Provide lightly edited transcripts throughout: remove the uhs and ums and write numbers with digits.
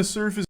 The surface.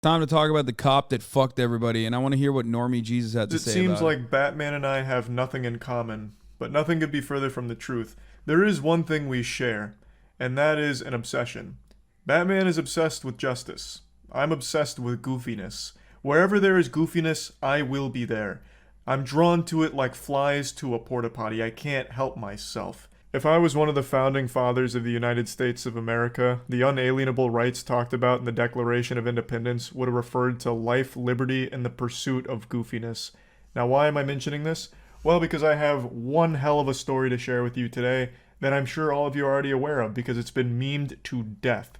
Time to talk about the cop that fucked everybody, and I want to hear what Normie Jesus had to say about it. It seems like Batman and I have nothing in common, but nothing could be further from the truth. There is one thing we share, and that is an obsession. Batman is obsessed with justice. I'm obsessed with goofiness. Wherever there is goofiness, I will be there. I'm drawn to it like flies to a porta potty. I can't help myself. If I was one of the founding fathers of the United States of America, the unalienable rights talked about in the Declaration of Independence would have referred to life, liberty, and the pursuit of goofiness. Now, why am I mentioning this? Well, because I have one hell of a story to share with you today that I'm sure all of you are already aware of because it's been memed to death.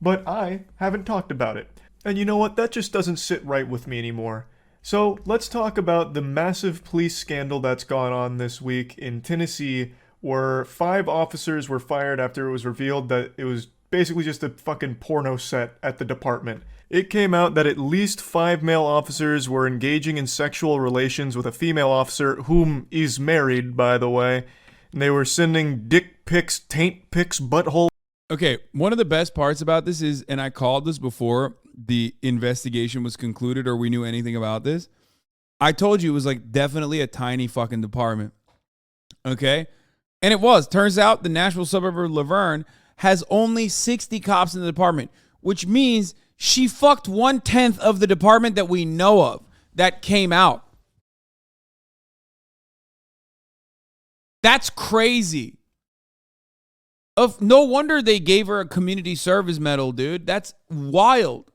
But I haven't talked about it. And you know what? That just doesn't sit right with me anymore. So let's talk about the massive police scandal that's gone on this week in Tennessee, where 5 officers were fired after it was revealed that it was basically just a fucking porno set at the department. It came out that at least 5 male officers were engaging in sexual relations with a female officer, whom is married, by the way. And they were sending dick pics, taint pics, butthole. Okay, one of the best parts about this is, and I called this before the investigation was concluded or we knew anything about this. I told you it was like definitely a tiny fucking department. Okay? And it was. Turns out the Nashville suburb of Laverne has only 60 cops in the department, which means she fucked 1/10 of the department that we know of that came out. That's crazy. No wonder they gave her a community service medal, dude. That's wild.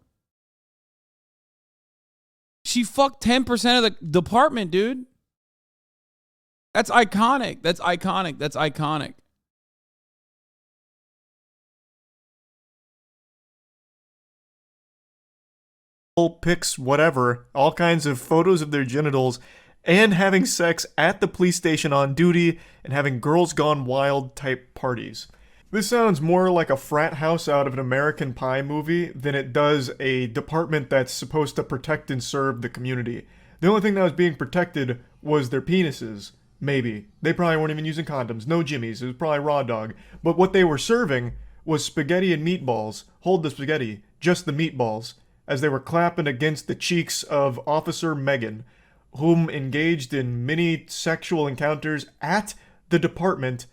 She fucked 10% of the department, dude. That's iconic. That's iconic. That's iconic. Pics, whatever, all kinds of photos of their genitals, and having sex at the police station on duty, and having girls gone wild type parties. This sounds more like a frat house out of an American Pie movie than it does a department that's supposed to protect and serve the community. The only thing that was being protected was their penises. Maybe. They probably weren't even using condoms. No jimmies. It was probably raw dog. But what they were serving was spaghetti and meatballs. Hold the spaghetti. Just the meatballs. As they were clapping against the cheeks of Officer Megan, whom engaged in many sexual encounters at the department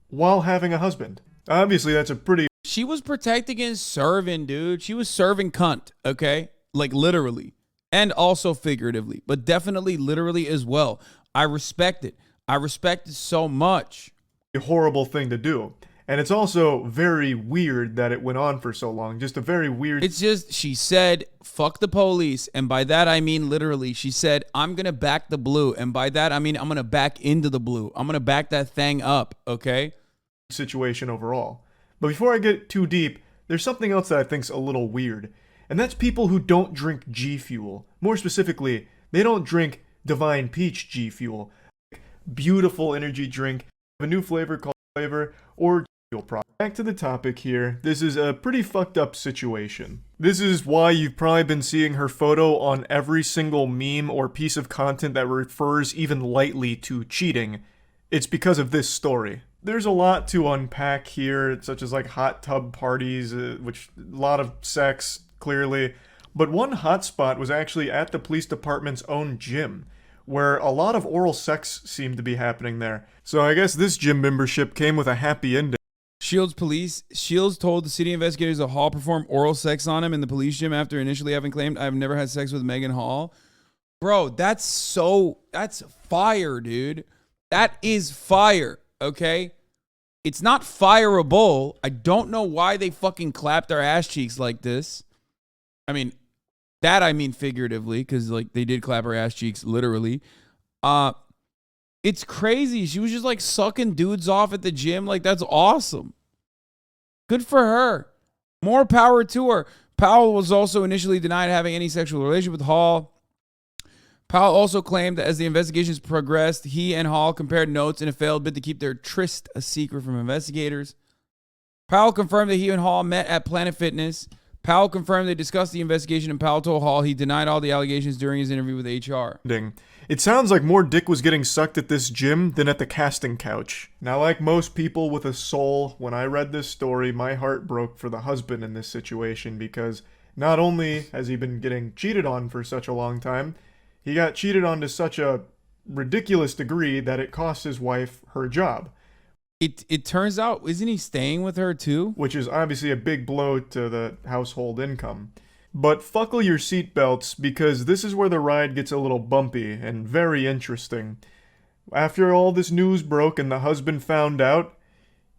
while having a husband. Obviously, that's a pretty... She was protecting and serving, dude. She was serving cunt, okay? Like, literally. And also figuratively. But definitely literally as well. I respect it. I respect it so much. A horrible thing to do. And it's also very weird that it went on for so long. Just a very weird... It's just, she said, fuck the police. And by that, I mean literally. She said, I'm going to back the blue. And by that, I mean I'm going to back into the blue. I'm going to back that thing up, okay? Situation overall. But before I get too deep, there's something else that I think's a little weird. And that's people who don't drink G Fuel. More specifically, they don't drink Divine Peach G Fuel. Beautiful energy drink. A new flavor called Flavor or Fuel product. Back to the topic here. This is a pretty fucked up situation. This is why you've probably been seeing her photo on every single meme or piece of content that refers even lightly to cheating. It's because of this story. There's a lot to unpack here, such as like hot tub parties, which a lot of sex, clearly. But one hotspot was actually at the police department's own gym, where a lot of oral sex seemed to be happening there. So I guess this gym membership came with a happy ending. Shields told the city investigators that Hall performed oral sex on him in the police gym after initially having claimed, I've never had sex with Megan Hall. Bro, that's fire, dude. That is fire, okay? It's not fireable. I don't know why they fucking clapped their ass cheeks like this. I mean figuratively, because like they did clap her ass cheeks literally. It's crazy. She was just like sucking dudes off at the gym. Like, that's awesome. Good for her. More power to her. Powell was also initially denied having any sexual relation with Hall. Powell also claimed that as the investigations progressed, he and Hall compared notes in a failed bid to keep their tryst a secret from investigators. Powell confirmed that he and Hall met at Planet Fitness. Powell confirmed they discussed the investigation, and Powell told Hall he denied all the allegations during his interview with HR. It sounds like more dick was getting sucked at this gym than at the casting couch. Now, like most people with a soul, when I read this story, my heart broke for the husband in this situation because Not only has he been getting cheated on for such a long time, he got cheated on to such a ridiculous degree that it cost his wife her job. It turns out, isn't he staying with her too? Which is obviously a big blow to the household income. But buckle your seatbelts because this is where the ride gets a little bumpy and very interesting. After all this news broke and the husband found out,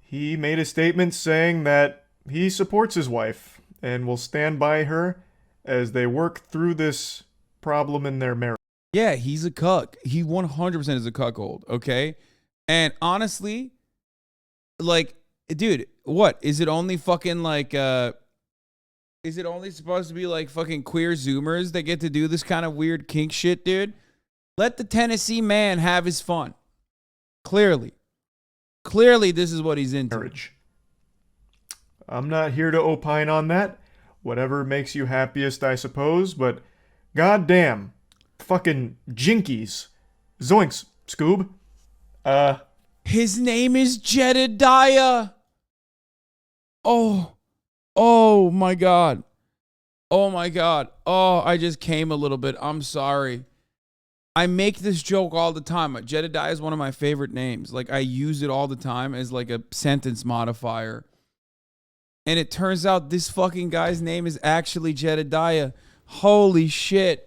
he made a statement saying that he supports his wife and will stand by her as they work through this problem in their marriage. Yeah, he's a cuck. He 100% is a cuckold, okay? And honestly, like, dude, what? Is it only fucking like, is it only supposed to be like fucking queer Zoomers that get to do this kind of weird kink shit, dude? Let the Tennessee man have his fun. Clearly, this is what he's into. Marriage. I'm not here to opine on that. Whatever makes you happiest, I suppose, but goddamn. Fucking jinkies. Zoinks, Scoob. His name is Jedediah. Oh my God. Oh my God. Oh, I just came a little bit. I'm sorry. I make this joke all the time. Jedediah is one of my favorite names. Like, I use it all the time as like a sentence modifier. And it turns out this fucking guy's name is actually Jedediah. Holy shit.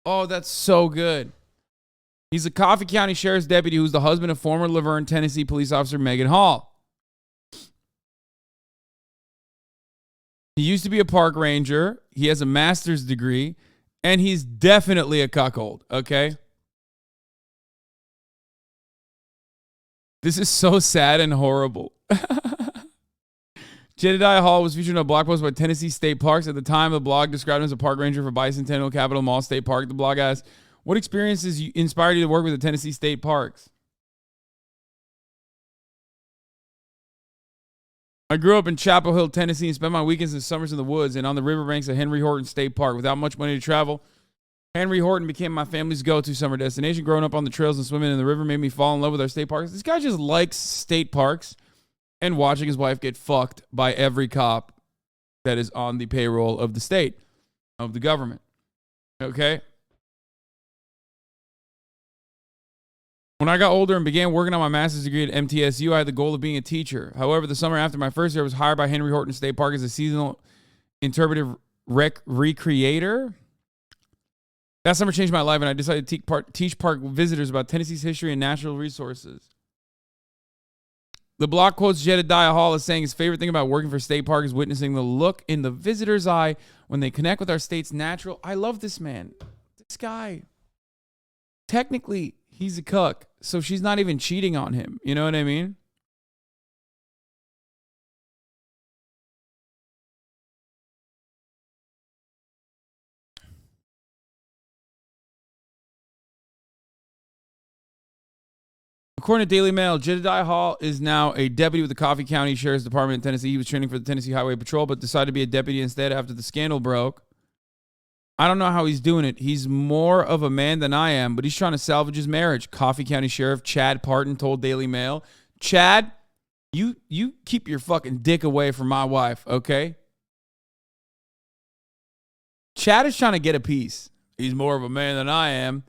Oh, that's so good. He's a Coffee County Sheriff's deputy who's the husband of former Laverne, Tennessee police officer Megan Hall. He used to be a park ranger. He has a master's degree. And he's definitely a cuckold, okay? This is so sad and horrible. Jedediah Hall was featured in a blog post by Tennessee State Parks. At the time, the blog described him as a park ranger for Bicentennial Capitol Mall State Park. The blog asked, what experiences inspired you to work with the Tennessee State Parks? I grew up in Chapel Hill, Tennessee, and spent my weekends and summers in the woods and on the riverbanks of Henry Horton State Park. Without much money to travel, Henry Horton became my family's go-to summer destination. Growing up on the trails and swimming in the river made me fall in love with our state parks. This guy just likes state parks and watching his wife get fucked by every cop that is on the payroll of the state, of the government. Okay? When I got older and began working on my master's degree at MTSU, I had the goal of being a teacher. However, the summer after my first year, I was hired by Henry Horton State Park as a seasonal interpretive recreator. That summer changed my life, and I decided to teach park visitors about Tennessee's history and natural resources. The blog quotes Jedediah Hall as saying his favorite thing about working for State Park is witnessing the look in the visitor's eye when they connect with our state's natural. I love this man. This guy. Technically, he's a cuck, so she's not even cheating on him. You know what I mean? According to Daily Mail, Jedediah Hall is now a deputy with the Coffee County Sheriff's Department in Tennessee. He was training for the Tennessee Highway Patrol, but decided to be a deputy instead after the scandal broke. I don't know how he's doing it. He's more of a man than I am, but he's trying to salvage his marriage. Coffee County Sheriff Chad Parton told Daily Mail, Chad, you keep your fucking dick away from my wife, okay? Chad is trying to get a piece. He's more of a man than I am.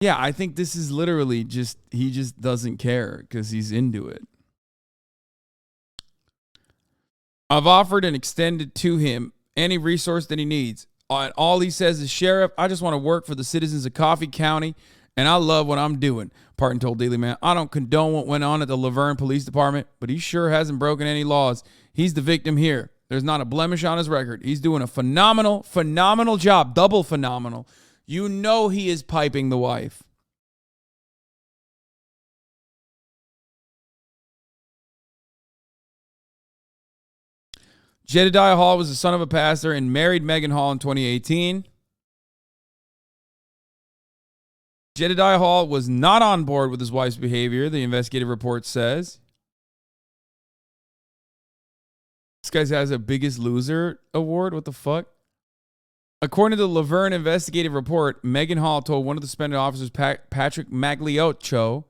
Yeah, I think this is literally just, he just doesn't care because he's into it. I've offered and extended to him any resource that he needs. And all he says is, Sheriff, I just want to work for the citizens of Coffee County, and I love what I'm doing. Parton told Daily Mail, I don't condone what went on at the Laverne Police Department, but he sure hasn't broken any laws. He's the victim here. There's not a blemish on his record. He's doing a phenomenal job, double phenomenal. You know he is piping the wife. Jedediah Hall was the son of a pastor and married Megan Hall in 2018. Jedediah Hall was not on board with his wife's behavior, the investigative report says. This guy has a Biggest Loser award. What the fuck? According to the Laverne investigative report, Megan Hall told one of the suspended officers, Patrick Maglioccio,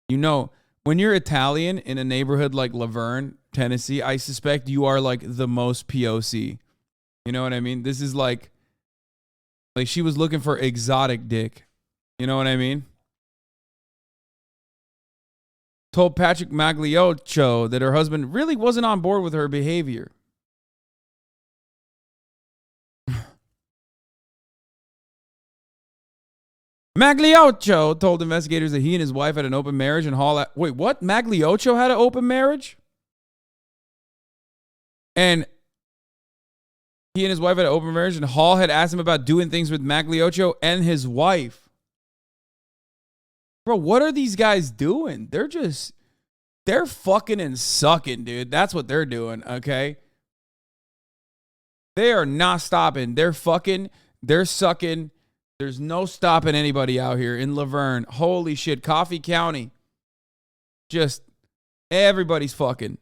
you know, when you're Italian in a neighborhood like Laverne, Tennessee, I suspect you are like the most POC. You know what I mean? This is like she was looking for exotic dick. You know what I mean? Told Patrick Magliocho that her husband really wasn't on board with her behavior. Magliocho told investigators that he and his wife had an open marriage and Hall... Wait, what? Magliocho had an open marriage? And he and his wife had an open marriage and Hall had asked him about doing things with Magliocho and his wife. Bro, what are these guys doing? They're fucking and sucking, dude. That's what they're doing, okay? They are not stopping. They're fucking, they're sucking. There's no stopping anybody out here in Laverne. Holy shit, Coffee County. Just everybody's fucking.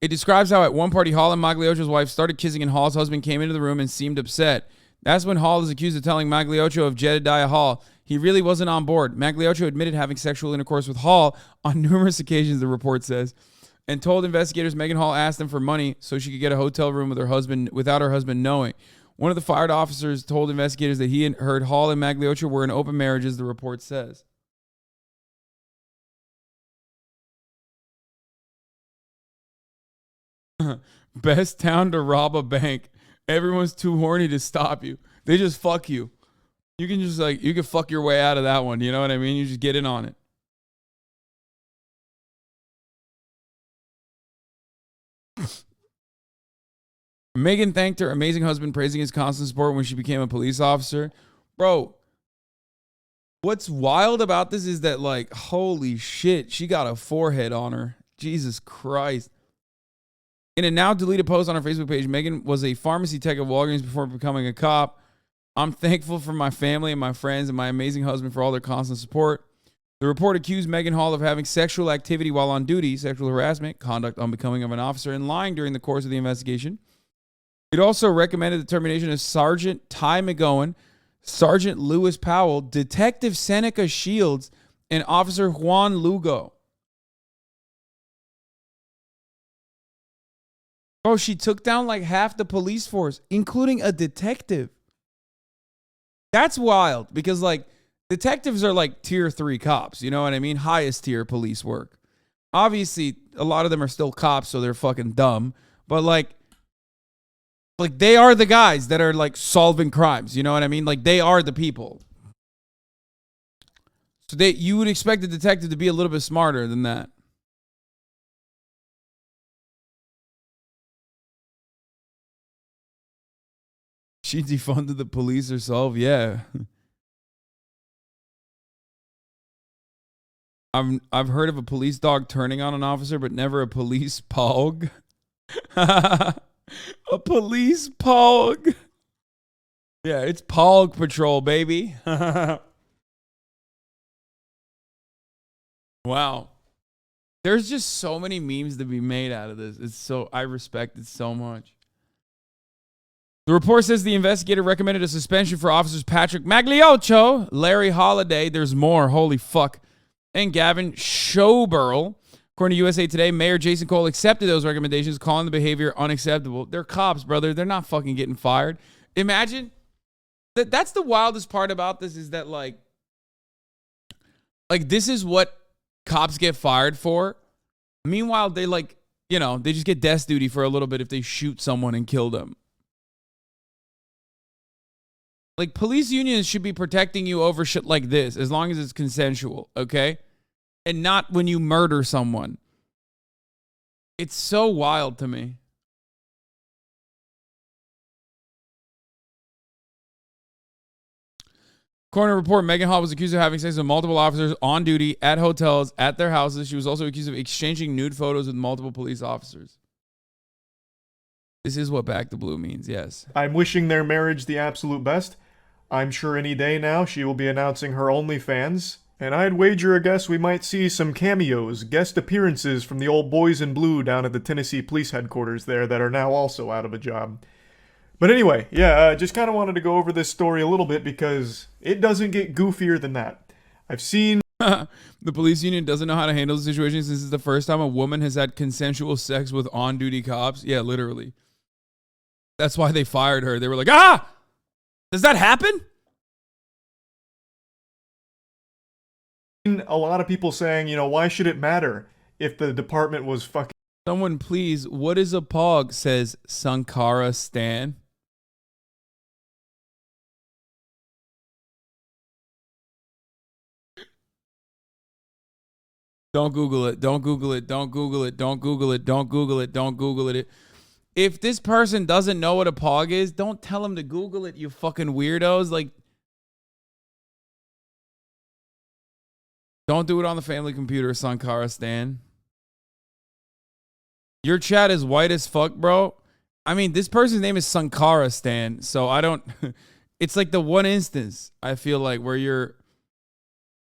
It describes how at one party, Hall and Magliocho's wife started kissing and Hall's husband came into the room and seemed upset. That's when Hall is accused of telling Magliocho of Jedediah Hall he really wasn't on board. Magliocho admitted having sexual intercourse with Hall on numerous occasions, the report says, and told investigators Megan Hall asked them for money so she could get a hotel room with her husband without her husband knowing. One of the fired officers told investigators that he had heard Hall and Magliocho were in open marriages, the report says. Best town to rob a bank. Everyone's too horny to stop you. They just fuck you. You can just you can fuck your way out of that one. You know what I mean? You just get in on it. Megan thanked her amazing husband, praising his constant support when she became a police officer. Bro, what's wild about this is that, holy shit, she got a forehead on her. Jesus Christ. In a now deleted post on her Facebook page, Megan was a pharmacy tech at Walgreens before becoming a cop. I'm thankful for my family and my friends and my amazing husband for all their constant support. The report accused Megan Hall of having sexual activity while on duty, sexual harassment, conduct unbecoming of an officer, and lying during the course of the investigation. It also recommended the termination of Sergeant Ty McGowan, Sergeant Lewis Powell, Detective Seneca Shields, and Officer Juan Lugo. Bro, she took down half the police force, including a detective. That's wild because detectives are tier 3 cops. You know what I mean? Highest tier police work. Obviously, a lot of them are still cops, so they're fucking dumb. But they are the guys that are solving crimes. You know what I mean? They are the people. So you would expect the detective to be a little bit smarter than that. She defunded the police herself. Yeah. I've heard of a police dog turning on an officer, but never a police pog. A police pog. Yeah, it's Pog Patrol, baby. Wow. There's just so many memes to be made out of this. I respect it so much. The report says the investigator recommended a suspension for officers Patrick Magliocho, Larry Holiday, there's more, holy fuck, and Gavin Schoberl. According to USA Today, Mayor Jason Cole accepted those recommendations, calling the behavior unacceptable. They're cops, brother. They're not fucking getting fired. Imagine that's the wildest part about this is that this is what cops get fired for. Meanwhile, they they just get desk duty for a little bit if they shoot someone and kill them. Police unions should be protecting you over shit like this as long as it's consensual, okay? And not when you murder someone. It's so wild to me. Coroner report, Megan Hall was accused of having sex with multiple officers on duty at hotels, at their houses. She was also accused of exchanging nude photos with multiple police officers. This is what back the blue means, yes. I'm wishing their marriage the absolute best. I'm sure any day now she will be announcing her OnlyFans, and I'd wager a guess we might see some cameos, guest appearances from the old boys in blue down at the Tennessee police headquarters there that are now also out of a job. But anyway, yeah, just kind of wanted to go over this story a little bit because it doesn't get goofier than that. I've seen The police union doesn't know how to handle the situation since it's the first time a woman has had consensual sex with on-duty cops. Yeah, literally. That's why they fired her. They were like, does that happen? A lot of people saying, why should it matter if the department was fucking... Someone please, what is a pog, says Sankara Stan. Don't Google it. Don't Google it. Don't Google it. Don't Google it. Don't Google it. Don't Google it. If this person doesn't know what a pog is, don't tell them to Google it, you fucking weirdos. Like, don't do it on the family computer, Sankara Stan. Your chat is white as fuck, bro. I mean, this person's name is Sankara Stan, so I don't... It's like the one instance, I feel like, where you're...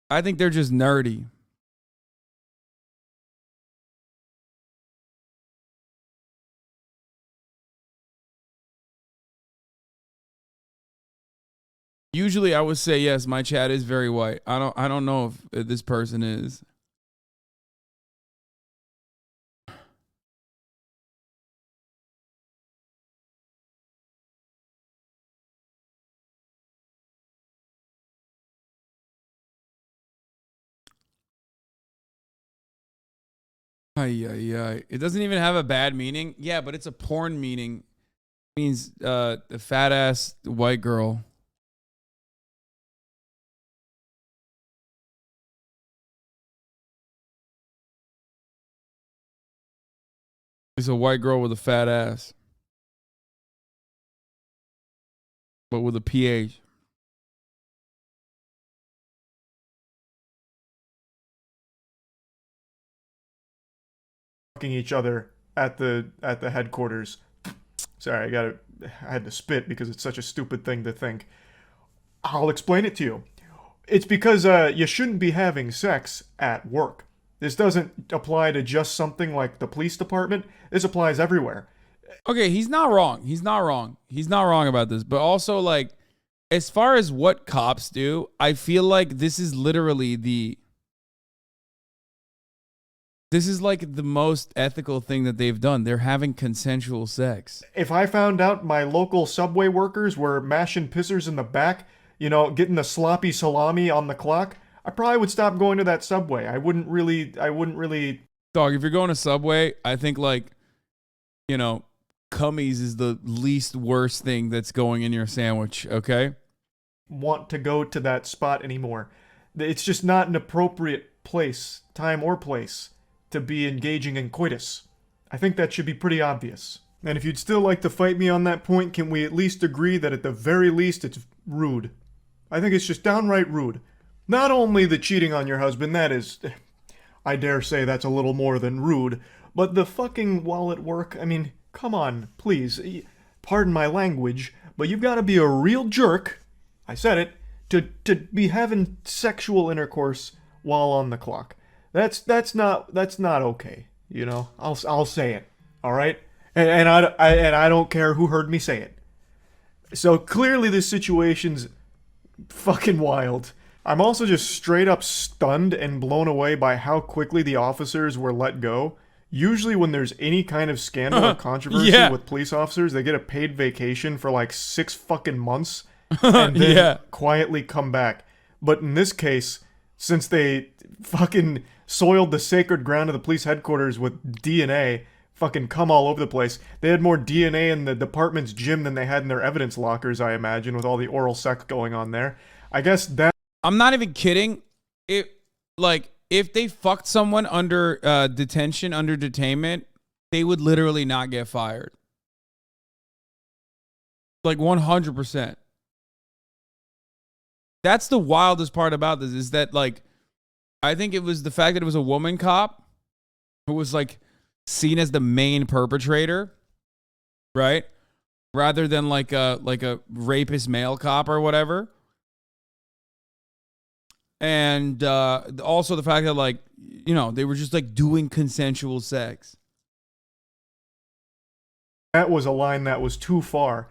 I think they're just nerdy. Usually I would say yes, my chat is very white. I don't know if this person is. It doesn't even have a bad meaning. Yeah, but it's a porn meaning. It means a fat ass white girl. It's a white girl with a fat ass. But with a PH. Each other at the headquarters. Sorry, I had to spit because it's such a stupid thing to think. I'll explain it to you. It's because you shouldn't be having sex at work. This doesn't apply to just something like the police department. This applies everywhere. Okay, he's not wrong. He's not wrong. He's not wrong about this. But also, like, as far as what cops do, I feel like this is literally this is like the most ethical thing that they've done. They're having consensual sex. If I found out my local subway workers were mashing pissers in the back, getting the sloppy salami on the clock, I probably would stop going to that subway. I wouldn't really... Dog, if you're going to Subway, I think, like, cummies is the least worst thing that's going in your sandwich, okay? Want to go to that spot anymore. It's just not an appropriate place, time or place, to be engaging in coitus. I think that should be pretty obvious. And if you'd still like to fight me on that point, can we at least agree that at the very least it's rude? I think it's just downright rude. Not only the cheating on your husband, that is... I dare say that's a little more than rude, but the fucking while at work, I mean, come on, please. Pardon my language, but you've got to be a real jerk, I said it, to be having sexual intercourse while on the clock. That's not okay, I'll say it, all right? And I don't care who heard me say it. So clearly this situation's fucking wild. I'm also just straight up stunned and blown away by how quickly the officers were let go. Usually when there's any kind of scandal or controversy with police officers, they get a paid vacation for like 6 fucking months and then quietly come back. But in this case, since they fucking soiled the sacred ground of the police headquarters with DNA, fucking come all over the place. They had more DNA in the department's gym than they had in their evidence lockers, I imagine, with all the oral sex going on there. I guess that... I'm not even kidding. If they fucked someone under detention, under detainment, they would literally not get fired. Like 100%. That's the wildest part about this, is that, like, I think it was the fact that it was a woman cop who was, like, seen as the main perpetrator, right? Rather than like a rapist male cop or whatever. And also the fact that, like, they were just, like, doing consensual sex. That was a line that was too far.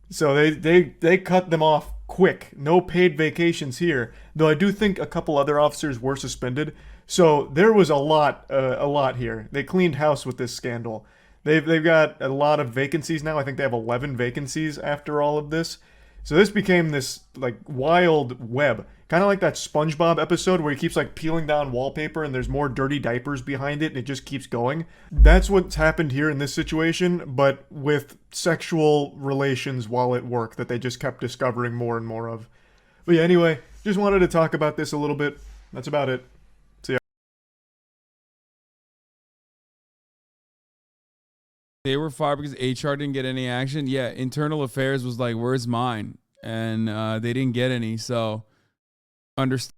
So they cut them off quick. No paid vacations here. Though I do think a couple other officers were suspended. So there was a lot here. They cleaned house with this scandal. They've got a lot of vacancies now. I think they have 11 vacancies after all of this. So this became this like wild web, kind of like that SpongeBob episode where he keeps like peeling down wallpaper and there's more dirty diapers behind it and it just keeps going. That's what's happened here in this situation, but with sexual relations while at work that they just kept discovering more and more of. But yeah, anyway, just wanted to talk about this a little bit. That's about it. See ya. They were fired because HR didn't get any action. Yeah, internal affairs was like, where's mine? And they didn't get any. So understand.